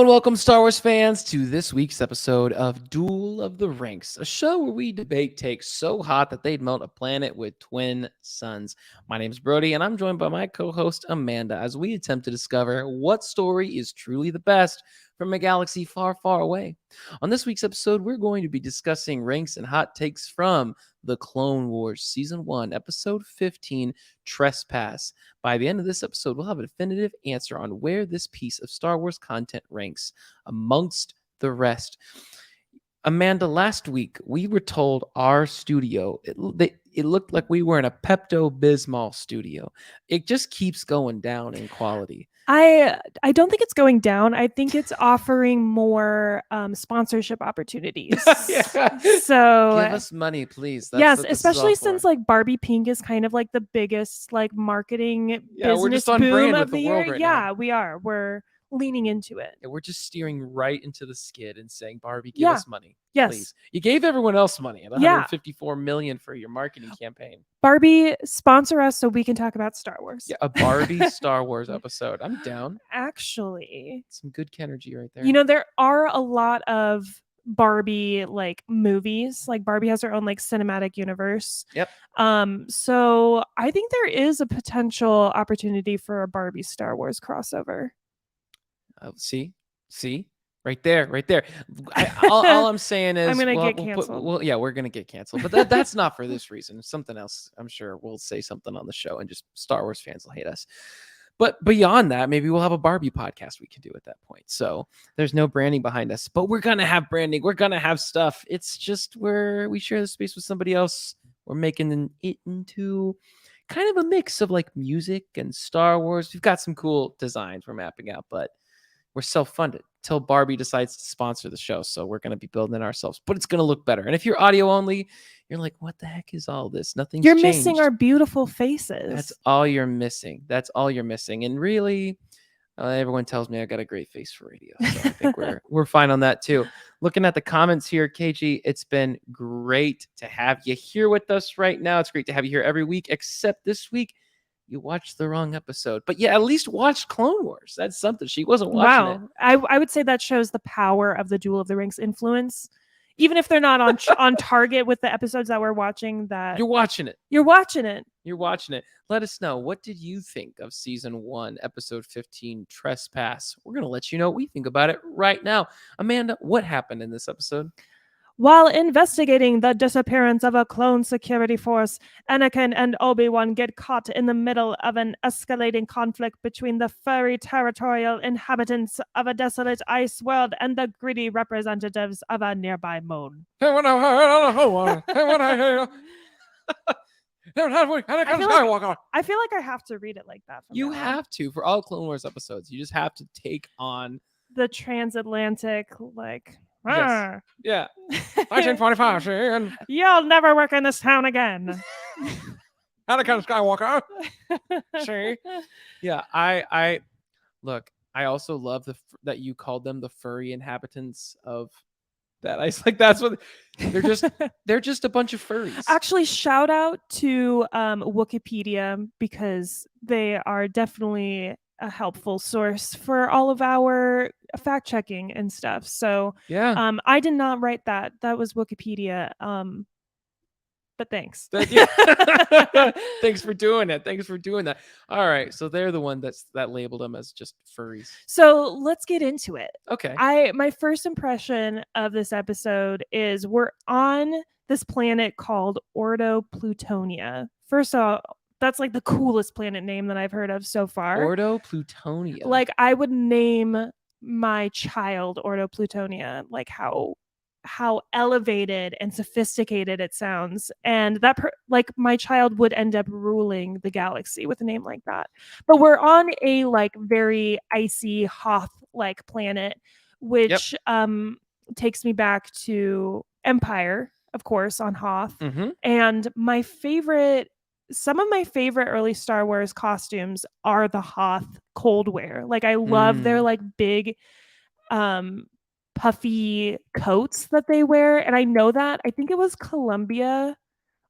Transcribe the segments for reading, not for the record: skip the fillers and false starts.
and welcome, Star Wars fans, to this week's episode of Duel of the Ranks, a show where we debate takes so hot that they'd melt a planet with twin suns. My name is Brody, and I'm joined by my co-host Amanda as we attempt to discover what story is truly the best from a galaxy far, far away. On this week's episode, we're going to be discussing ranks and hot takes from the Clone Wars Season 1, Episode 15, Trespass. By the end of this episode, we'll have a definitive answer on where this piece of Star Wars content ranks amongst the rest. Amanda, last week we were told our studio, it looked like we were in a Pepto-Bismol studio. It just keeps going down in quality. I don't think it's going down. I think it's offering more sponsorship opportunities. Yeah. So give us money, please. That's yes, what this is especially all since for. like Barbie Pink is kind of like the biggest like marketing Yeah, we're business just on boom brand of with the world year. right Yeah, now. we are. We're leaning into it. Yeah, we're just steering right into the skid and saying, Barbie, give Yeah. us money. Yes. Please. You gave everyone else money at Yeah. $154 million for your marketing campaign. Barbie, sponsor us so we can talk about Star Wars. Yeah, a Barbie Star Wars episode. I'm down. Actually, some good energy right there. you know, there are a lot of Barbie like movies. Like Barbie has her own like cinematic universe. Yep. So I think there is a potential opportunity for a Barbie Star Wars crossover. See, right there. All I'm saying is I'm gonna get canceled. we're gonna get canceled, but that's not for this reason. Something else. I'm sure we'll say something on the show, and just Star Wars fans will hate us. But beyond that, maybe we'll have a Barbie podcast we can do at that point. So there's no branding behind us, but we're gonna have branding. We're gonna have stuff. It's just where we share the space with somebody else. We're making it into kind of a mix of like music and Star Wars. We've got some cool designs we're mapping out, but we're self-funded till Barbie decides to sponsor the show. So we're going to be building it ourselves, but it's going to look better. And if you're audio only, you're like, what the heck is all this? Nothing's You're changed. missing our beautiful faces. That's all you're missing. And really, everyone tells me I got a great face for radio. So I think we're fine on that too. Looking at the comments here, KG, it's been great to have you here with us right now. It's great to have you here every week, except this week you watched the wrong episode. But yeah, at least watch Clone Wars. That's something. She wasn't watching it. I would say that shows the power of the Duel of the Ranks influence. Even if they're not on target with the episodes that we're watching, that you're watching it. You're watching it. You're watching it. Let us know. What did you think of Season 1, Episode 15, Trespass? We're going to let you know what we think about it right now. Amanda, what happened in this episode? While investigating the disappearance of a clone security force, Anakin and Obi-Wan get caught in the middle of an escalating conflict between the furry territorial inhabitants of a desolate ice world and the gritty representatives of a nearby moon. I feel like I have to read it like that. You have to. For all Clone Wars episodes, you just have to take on the transatlantic, like... Yes. Yeah. 1945, see? And you'll never work in this town again. Anakin Skywalker. See? Yeah, I look, I also love that you called them the furry inhabitants of that ice. Like that's what they're just a bunch of furries. Actually, shout out to Wikipedia, because they are definitely a helpful source for all of our fact checking and stuff. So yeah, I did not write that. That was Wikipedia. But thanks. Thanks for doing it. Thanks for doing that. All right, so they're the one that labeled them as just furries. So let's get into it. Okay. My first impression of this episode is we're on this planet called Orto Plutonia. First of all, that's like the coolest planet name that I've heard of so far. Orto Plutonia. Like I would name my child Orto Plutonia, like how elevated and sophisticated it sounds, and that like my child would end up ruling the galaxy with a name like that. But we're on a like very icy Hoth like planet, which takes me back to Empire, of course, on Hoth. And some of my favorite early Star Wars costumes are the Hoth cold wear. Like I love their like big puffy coats that they wear. And I know that I think it was Columbia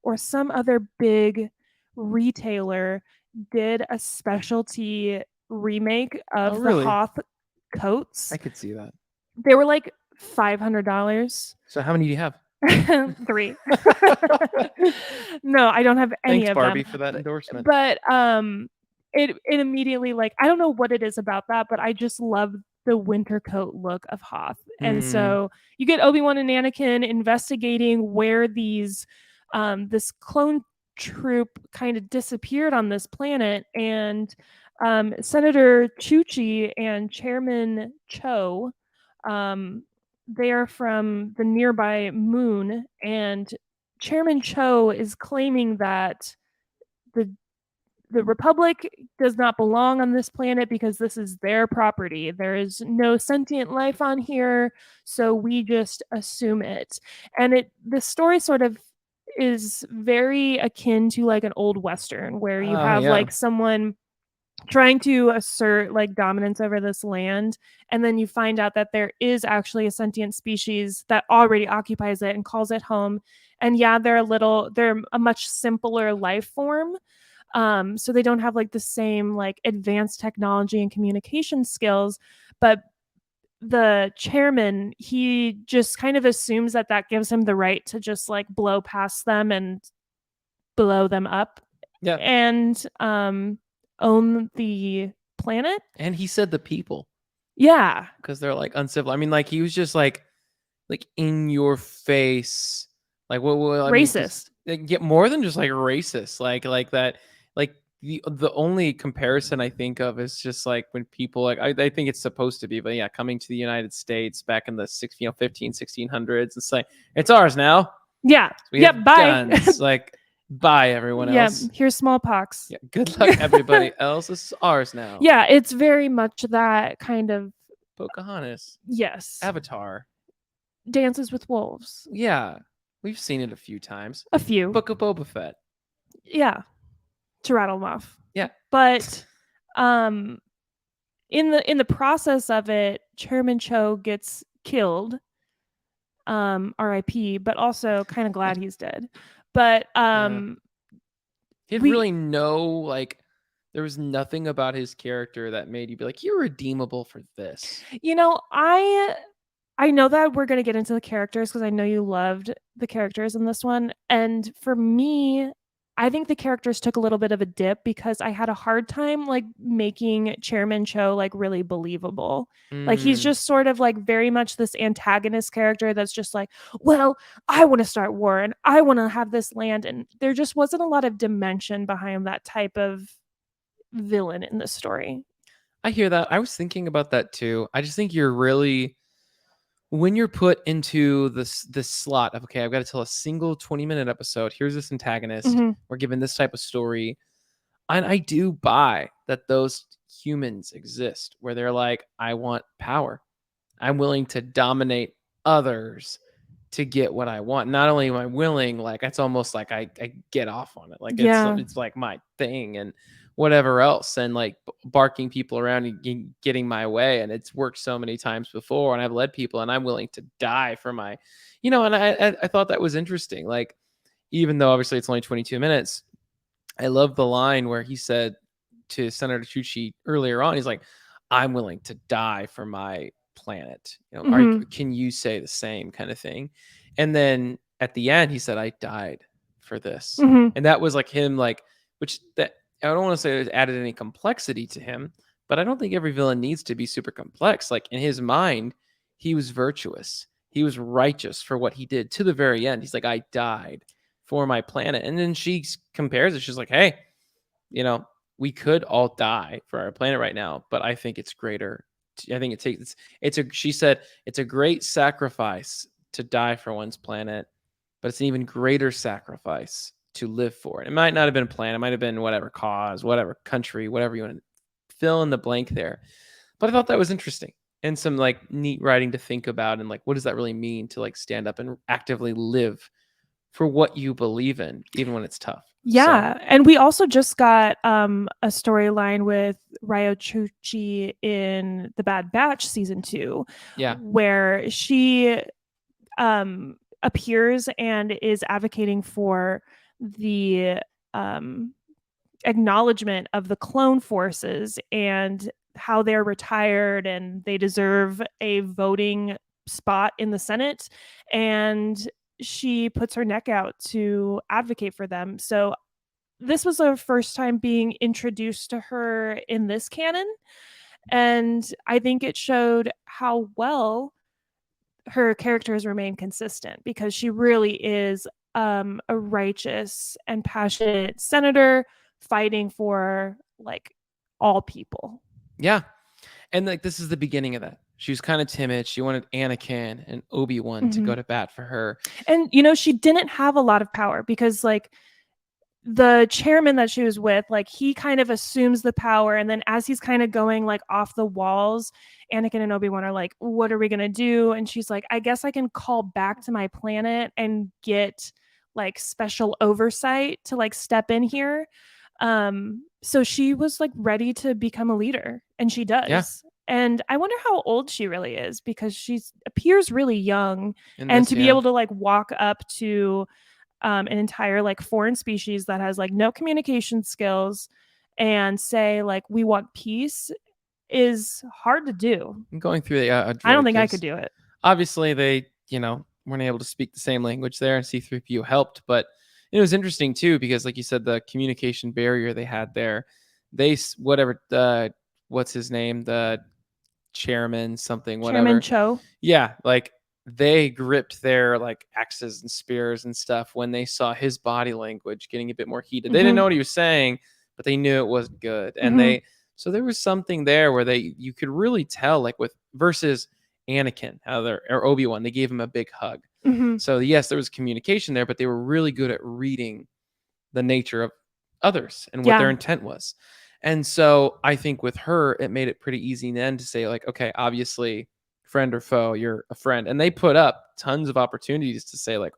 or some other big retailer did a specialty remake of the Hoth coats. I could see that. They were like $500. So how many do you have? 3. No, I don't have any Thanks, of Barbie, them. for that endorsement. But it immediately, like, I don't know what it is about that, but I just love the winter coat look of Hoth. And so you get Obi-Wan and Anakin investigating where these this clone troop kind of disappeared on this planet, and Senator Chuchi and Chairman Cho, they are from the nearby moon, and Chairman Cho is claiming that the Republic does not belong on this planet because this is their property. There is no sentient life on here, so we just assume it. And the story sort of is very akin to like an old Western where you have like someone trying to assert like dominance over this land, and then you find out that there is actually a sentient species that already occupies it and calls it home. And yeah, they're a much simpler life form, so they don't have like the same like advanced technology and communication skills, but the chairman, he just kind of assumes that gives him the right to just like blow past them and blow them up, and own the planet. And he said the people. Yeah. Because they're like uncivil. I mean, like he was just like in your face. Like what racist. Get more than just like racist. Like that. Like the only comparison I think of is just like when people like I think it's supposed to be, but yeah, coming to the United States back in the 1600s, it's like it's ours now. Yeah. So we have bye. guns. Like bye everyone else. Yeah, here's smallpox. Yeah, good luck everybody else. It's ours now. Yeah, it's very much that kind of Pocahontas. Yes. Avatar. Dances with Wolves. Yeah. We've seen it a few times. A few. Book of Boba Fett. Yeah. To rattle them off. Yeah. But in the process of it, Chairman Cho gets killed. R.I.P. But also kind of glad he's dead. But he had really like there was nothing about his character that made you be like, you're redeemable for this. You know, I know that we're going to get into the characters because I know you loved the characters in this one. And for me, I think the characters took a little bit of a dip because I had a hard time like making Chairman Cho like really believable. Like he's just sort of like very much this antagonist character that's just like, well, I want to start war and I want to have this land. And there just wasn't a lot of dimension behind that type of villain in the story. I hear that. I was thinking about that too. I just think you're really, when you're put into this slot of, okay, I've got to tell a single 20-minute episode. Here's this antagonist. We're given this type of story. And I do buy that those humans exist where they're like, I want power. I'm willing to dominate others to get what I want. Not only am I willing, like it's almost like I get off on it. Like it's like my thing and whatever else, and like barking people around and getting my way. And it's worked so many times before, and I've led people, and I'm willing to die for my, and I thought that was interesting. Like, even though obviously it's only 22 minutes, I love the line where he said to Senator Chuchi earlier on, he's like, I'm willing to die for my planet. Can you say the same kind of thing? And then at the end, he said, I died for this. And that was like him, like, which that I don't want to say it added any complexity to him, but I don't think every villain needs to be super complex. Like in his mind, he was virtuous. He was righteous for what he did to the very end. He's like, I died for my planet. And then she compares it. She's like, hey, we could all die for our planet right now, but I think it's greater. I think she said, it's a great sacrifice to die for one's planet, but it's an even greater sacrifice to live for it. It might not have been a plan. It might have been whatever cause, whatever country, whatever you want to fill in the blank there. But I thought that was interesting and some like neat writing to think about. And like, what does that really mean to like stand up and actively live for what you believe in, even when it's tough? Yeah. And we also just got a storyline with Ryo Chuchi in The Bad Batch season 2. Yeah. Where she appears and is advocating for the acknowledgement of the clone forces and how they're retired and they deserve a voting spot in the Senate. And she puts her neck out to advocate for them. So this was her first time being introduced to her in this canon. And I think it showed how well her character has remained consistent, because she really is a righteous and passionate senator fighting for like all people. Yeah. And like this is the beginning of that. She was kind of timid. She wanted Anakin and Obi-Wan to go to bat for her. And she didn't have a lot of power, because like the chairman that she was with, like he kind of assumes the power, and then as he's kind of going like off the walls, Anakin and Obi-Wan are like, what are we gonna do? And she's like, I guess I can call back to my planet and get like special oversight to like step in here. So she was like ready to become a leader, and she does. Yeah. And I wonder how old she really is, because she appears really young, And to be able to like walk up to an entire like foreign species that has like no communication skills and say like, we want peace, is hard to do. Going through I don't think I could do it. Obviously, they weren't able to speak the same language there, and C-3PO helped, but it was interesting too, because like you said, the communication barrier they had there, what's his name, the chairman something, whatever, Chairman Cho. Yeah, like they gripped their like axes and spears and stuff when they saw his body language getting a bit more heated. They didn't know what he was saying, but they knew it wasn't good. And so there was something there where you could really tell, like with versus Anakin, or Obi-Wan, they gave him a big hug. So yes, there was communication there, but they were really good at reading the nature of others and what their intent was. And so I think with her, it made it pretty easy then to say like, okay, obviously friend or foe, you're a friend. And they put up tons of opportunities to say like,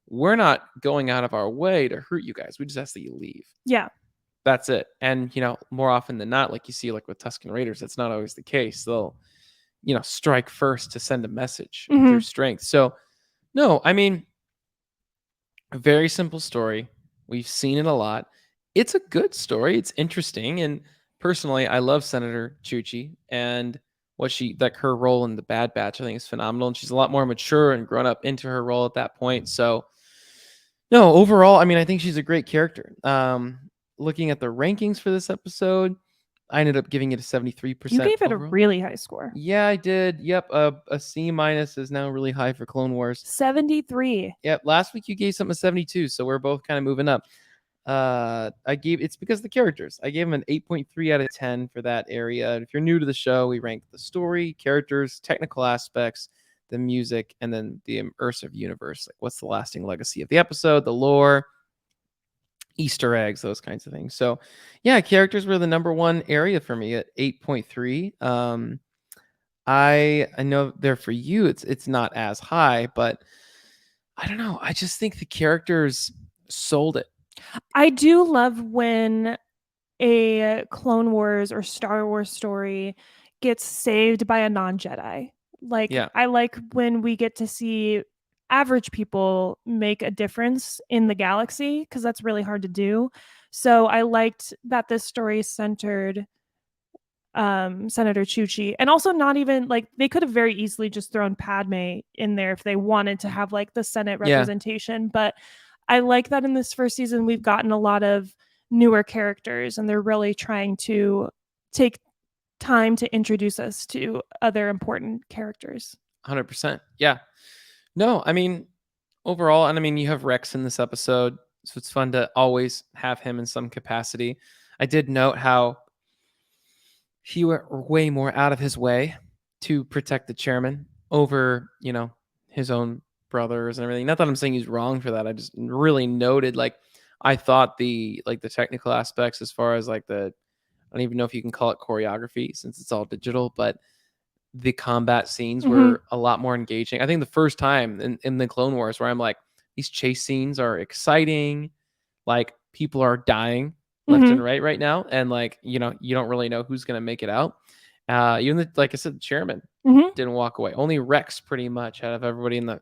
we're not going out of our way to hurt you guys. We just ask that you leave. Yeah. That's it. And, more often than not, like you see, like with Tusken Raiders, that's not always the case. They'll, strike first to send a message through strength. So no, I mean, a very simple story. We've seen it a lot. It's a good story. It's interesting. And personally, I love Senator Chuchi, and her role in the Bad Batch, I think, is phenomenal. And she's a lot more mature and grown up into her role at that point. So no, overall, I mean, I think she's a great character. Looking at the rankings for this episode, I ended up giving it a 73%. You gave it overall. a really high score. Yeah, I did. Yep. A C- is now really high for Clone Wars. 73. Yep. Last week you gave something a 72, so we're both kind of moving up. It's because of the characters. I gave them an 8.3 out of 10 for that area. If you're new to the show, we rank the story, characters, technical aspects, the music, and then the immersive universe. Like what's the lasting legacy of the episode, the lore, Easter eggs, those kinds of things. So yeah, characters were the number one area for me at 8.3. I know there for you it's not as high, but I don't know. I just think the characters sold it. I do love when a Clone Wars or Star Wars story gets saved by a non-Jedi. Like, I like when we get to see average people make a difference in the galaxy, because that's really hard to do. So I liked that this story centered Senator Chuchi, and also not even like they could have very easily just thrown Padme in there if they wanted to have like the Senate representation. But I like that in this first season we've gotten a lot of newer characters, and they're really trying to take time to introduce us to other important characters. 100%. Yeah. No, I mean, overall, and I mean, you have Rex in this episode, so it's fun to always have him in some capacity. I did note how he went way more out of his way to protect the chairman over, his own brothers and everything. Not that I'm saying he's wrong for that. I just really noted, like, I thought the technical aspects, as far as like I don't even know if you can call it choreography since it's all digital, but the combat scenes were a lot more engaging. I think the first time in the Clone Wars where I'm like, these chase scenes are exciting. Like people are dying left and right now. And like, you don't really know who's going to make it out. Even like I said, the chairman didn't walk away. Only Rex pretty much out of everybody in the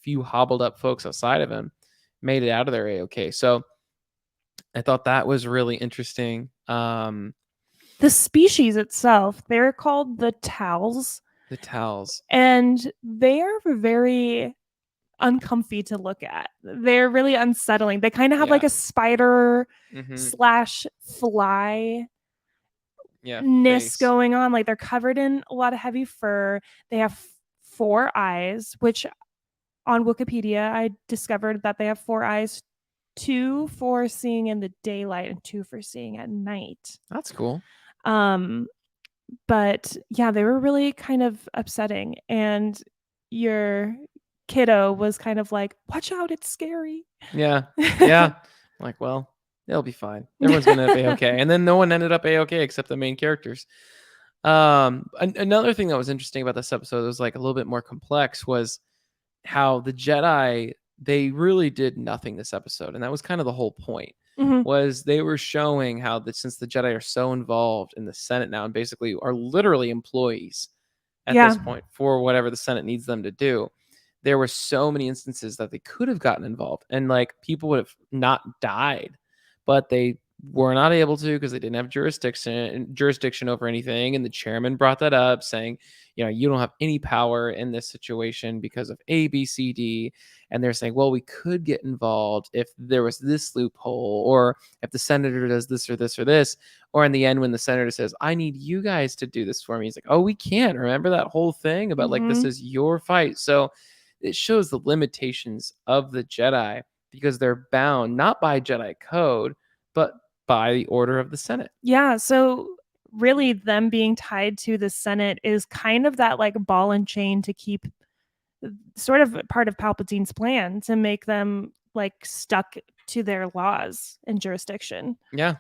few hobbled up folks outside of him made it out of there A-okay. So I thought that was really interesting. The species itself, they're called the Tals, The towels. and they are very uncomfy to look at. They're really unsettling. They kind of have like Yeah. a spider Mm-hmm. slash fly Yeah. ness Face. going on. Like they're covered in a lot of heavy fur. They have 4 eyes, which on Wikipedia I discovered that they have 4 eyes, 2 for seeing in the daylight and 2 for seeing at night. That's cool. But yeah, they were really kind of upsetting, and your kiddo was kind of like, watch out, it's scary. Yeah. Yeah. Like, well, they'll be fine. Everyone's gonna end up A-okay. And then no one ended up A-okay except the main characters. Another thing that was interesting about this episode that was like a little bit more complex was how the Jedi, they really did nothing this episode, and that was kind of the whole point. Mhm. Was they were showing how that since the Jedi are so involved in the Senate now and basically are literally employees at Yeah. this point for whatever the Senate needs them to do, there were so many instances that they could have gotten involved and like people would have not died, but they were not able to because they didn't have jurisdiction over anything. And the chairman brought that up, saying, you know, you don't have any power in this situation because of A, B, C, D. And they're saying, well, we could get involved if there was this loophole, or if the senator does this or this or this. Or in the end, when the senator says, I need you guys to do this for me, he's like, oh, we can't. Remember that whole thing about like, this Mhm. is your fight. So it shows the limitations of the Jedi because they're bound not by Jedi code, but by the order of the Senate. Yeah, so really them being tied to the Senate is kind of that like ball and chain to keep sort of part of Palpatine's plan to make them like stuck to their laws and jurisdiction. Yeah.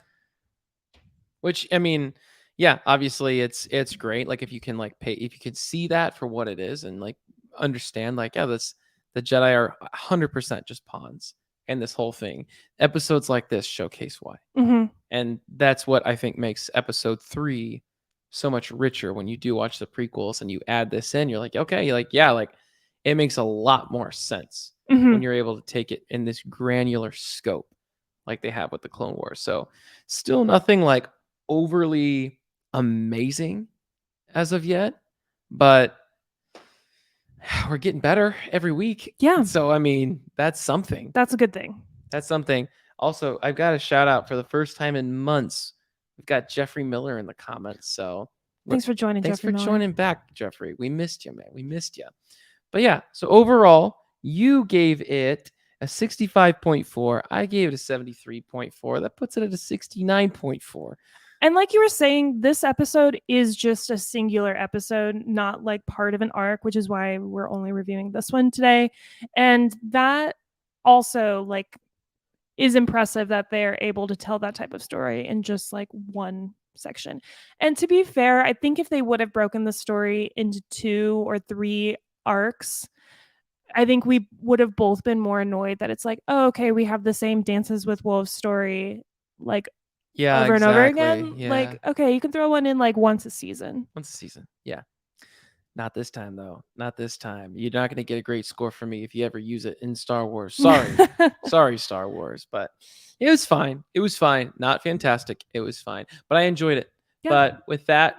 Which, I mean, yeah, obviously it's great. Like if you can like pay, if you could see that for what it is and like understand, like, yeah, that's the Jedi are 100% just pawns in this whole thing. Episodes like this showcase why. Mhm. And that's what I think makes episode 3 so much richer. When you do watch the prequels and you add this in, you're like, okay, you're like, yeah, like it makes a lot more sense when Mhm. you're able to take it in this granular scope like they have with the Clone Wars. So still nothing like overly amazing as of yet, but we're getting better every week. Yeah. So I mean, that's something. That's a good thing. That's something. Also, I've got a shout out for the first time in months. We've got Jeffrey Miller in the comments. So Thanks for joining, thanks Jeffrey for Miller. joining back, Jeffrey. We missed you, man. We missed you. But yeah, so overall, you gave it a 65.4. I gave it a 73.4. That puts it at a 69.4. And like you were saying, this episode is just a singular episode, not like part of an arc, which is why we're only reviewing this one today. And that also like is impressive that they're able to tell that type of story in just like one section. And to be fair, I think if they would have broken the story into 2 or 3 arcs, I think we would have both been more annoyed that it's like, oh, okay, we have the same Dances with Wolves story like Yeah, over and over exactly. again. Yeah. Like, okay, you can throw one in like once a season. Once a season. Yeah. Not this time, though. Not this time. You're not going to get a great score from me if you ever use it in Star Wars. Sorry. Sorry, Star Wars. But it was fine. It was fine. Not fantastic. It was fine. But I enjoyed it. Yeah. But with that,